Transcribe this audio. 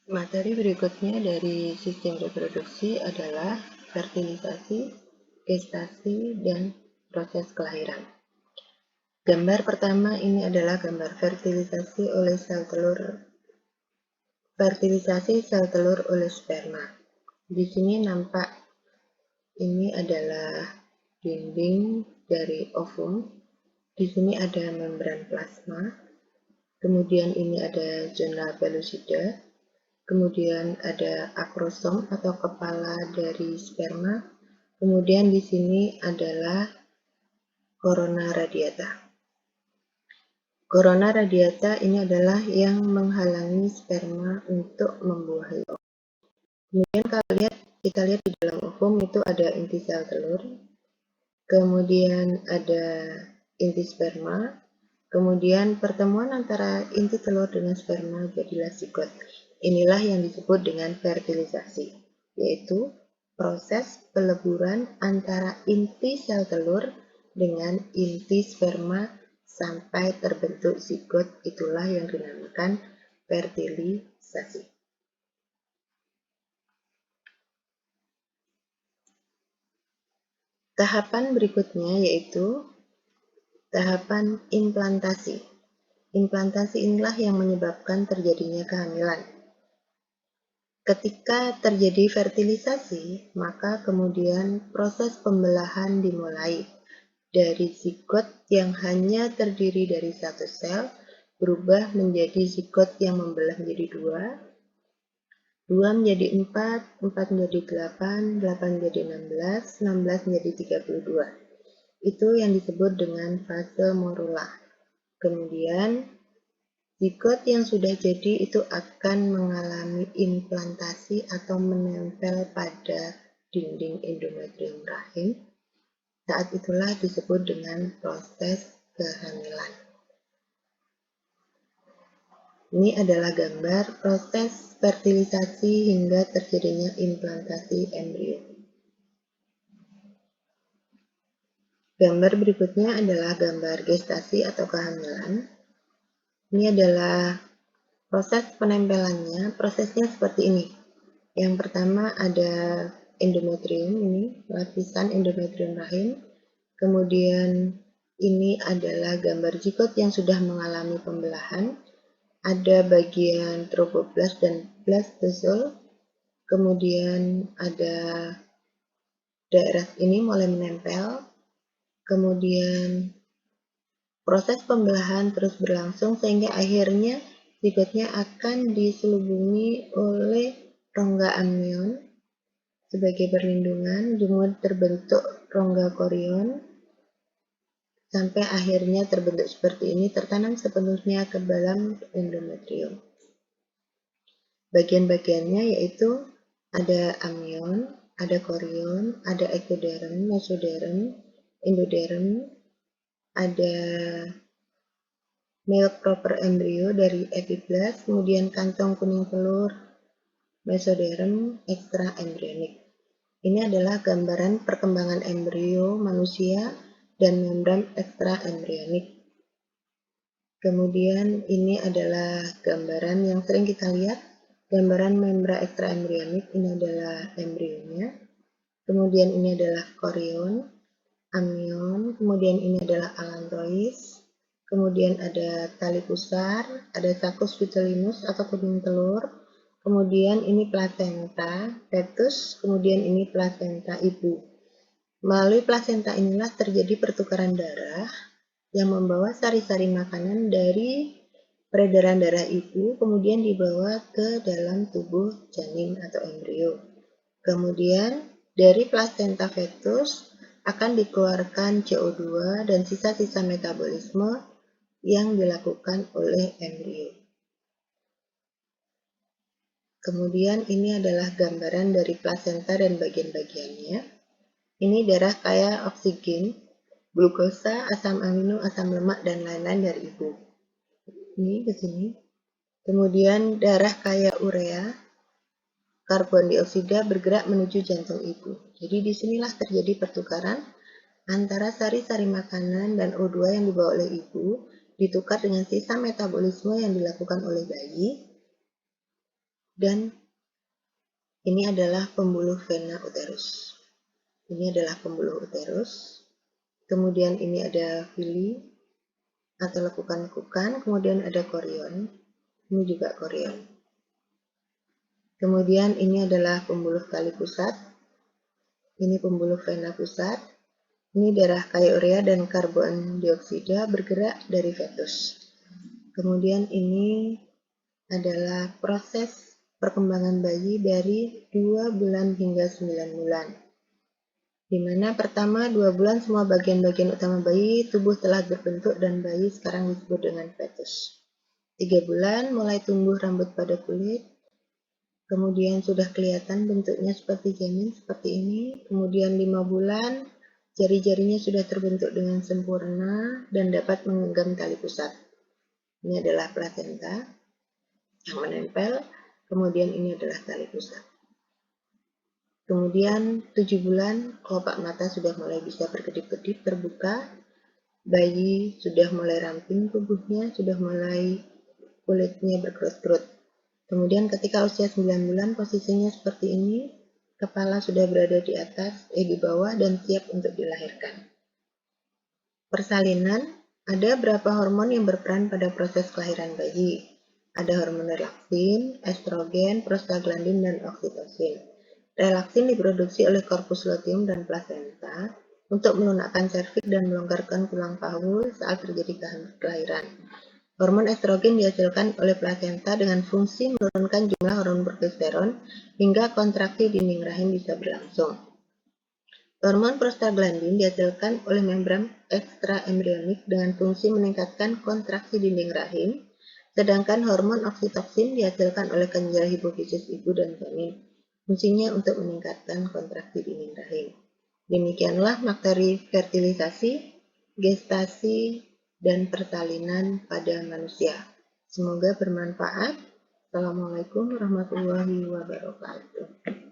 Materi berikutnya dari sistem reproduksi adalah fertilisasi, gestasi, dan proses kelahiran. Gambar pertama ini adalah gambar fertilisasi sel telur oleh sperma. Di sini nampak ini adalah dinding dari ovum. Di sini ada membran plasma. Kemudian ini ada zona pellucida. Kemudian ada akrosom atau kepala dari sperma. Kemudian di sini adalah corona radiata. Corona radiata ini adalah yang menghalangi sperma untuk membuahi ovum. Kemudian kita lihat di dalam ovum itu ada inti sel telur. Kemudian ada inti sperma. Kemudian pertemuan antara inti telur dengan sperma jadilah zigot. Inilah yang disebut dengan fertilisasi, yaitu proses peleburan antara inti sel telur dengan inti sperma sampai terbentuk zigot. Itulah yang dinamakan fertilisasi. Tahapan berikutnya yaitu tahapan implantasi. Implantasi inilah yang menyebabkan terjadinya kehamilan. Ketika terjadi fertilisasi, maka kemudian proses pembelahan dimulai. Dari zigot yang hanya terdiri dari satu sel, berubah menjadi zigot yang membelah menjadi dua, 2 menjadi 4, 4 menjadi 8, 8 menjadi 16, 16 menjadi 32. Itu yang disebut dengan fase morula. Kemudian zigot yang sudah jadi itu akan mengalami implantasi atau menempel pada dinding endometrium rahim. Saat itulah disebut dengan proses kehamilan. Ini adalah gambar proses fertilisasi hingga terjadinya implantasi embrio. Gambar berikutnya adalah gambar gestasi atau kehamilan. Ini adalah proses penempelannya. Prosesnya seperti ini. Yang pertama ada endometrium, ini lapisan endometrium rahim. Kemudian ini adalah gambar zigot yang sudah mengalami pembelahan. Ada bagian trofoblast dan blastozol. Kemudian ada daerah ini mulai menempel. Kemudian proses pembelahan terus berlangsung sehingga akhirnya zigotnya akan diselubungi oleh rongga amnion sebagai perlindungan, kemudian terbentuk rongga korion sampai akhirnya terbentuk seperti ini, tertanam sepenuhnya ke dalam endometrium. Bagian-bagiannya yaitu ada amnion, ada korion, ada ektoderm, mesoderm, endoderm, ada milk proper embrio dari epiblast, kemudian kantong kuning telur, mesoderm, ekstra embryonik. Ini adalah gambaran perkembangan embrio manusia dan membran ekstra embryonik. Kemudian ini adalah gambaran yang sering kita lihat, gambaran membran ekstra embryonik. Ini adalah embrionya. Kemudian ini adalah korion, amnion, kemudian ini adalah allantois. Kemudian ada tali pusar, ada saccus vitellinus atau kuning telur, kemudian ini plasenta fetus, kemudian ini plasenta ibu. Melalui plasenta inilah terjadi pertukaran darah yang membawa sari-sari makanan dari peredaran darah ibu, kemudian dibawa ke dalam tubuh janin atau embrio. Kemudian dari plasenta fetus akan dikeluarkan CO2 dan sisa-sisa metabolisme yang dilakukan oleh embrio. Kemudian ini adalah gambaran dari plasenta dan bagian-bagiannya. Ini darah kaya oksigen, glukosa, asam amino, asam lemak, dan lain-lain dari ibu. Ini ke sini. Kemudian darah kaya urea, karbon dioksida bergerak menuju jantung ibu. Jadi disinilah terjadi pertukaran antara sari-sari makanan dan O2 yang dibawa oleh ibu ditukar dengan sisa metabolisme yang dilakukan oleh bayi. Dan ini adalah pembuluh vena uterus. Ini adalah pembuluh uterus. Kemudian ini ada villi atau lekukan-lekukan, kemudian ada korion. Ini juga korion. Kemudian ini adalah pembuluh tali pusat. Ini pembuluh vena pusat. Ini darah kaiurea dan karbon dioksida bergerak dari fetus. Kemudian ini adalah proses perkembangan bayi dari 2 bulan hingga 9 bulan. Di mana pertama 2 bulan semua bagian-bagian utama bayi tubuh telah berbentuk dan bayi sekarang disebut dengan fetus. 3 bulan mulai tumbuh rambut pada kulit, kemudian sudah kelihatan bentuknya seperti janin seperti ini, kemudian 5 bulan jari-jarinya sudah terbentuk dengan sempurna dan dapat menggenggam tali pusat. Ini adalah plasenta yang menempel, kemudian ini adalah tali pusat. Kemudian 7 bulan kelopak mata sudah mulai bisa berkedip-kedip terbuka, bayi sudah mulai ramping tubuhnya, sudah mulai kulitnya berkerut-kerut. Kemudian ketika usia 9 bulan posisinya seperti ini, kepala sudah berada di atas, di bawah dan siap untuk dilahirkan. Persalinan, ada berapa hormon yang berperan pada proses kelahiran bayi? Ada hormon relaksin, estrogen, prostaglandin, dan oksitosin. Relaksin diproduksi oleh korpus luteum dan plasenta untuk melunakkan serviks dan melonggarkan tulang paha saat terjadi kelahiran. Hormon estrogen dihasilkan oleh plasenta dengan fungsi menurunkan jumlah hormon progesteron hingga kontraksi dinding rahim bisa berlangsung. Hormon prostaglandin dihasilkan oleh membran ekstraembrionik dengan fungsi meningkatkan kontraksi dinding rahim, sedangkan hormon oksitoksin dihasilkan oleh kelenjar hipofisis ibu dan janin. Fungsinya untuk meningkatkan kontraksi dinding rahim. Demikianlah materi fertilisasi, gestasi, dan persalinan pada manusia. Semoga bermanfaat. Assalamualaikum warahmatullahi wabarakatuh.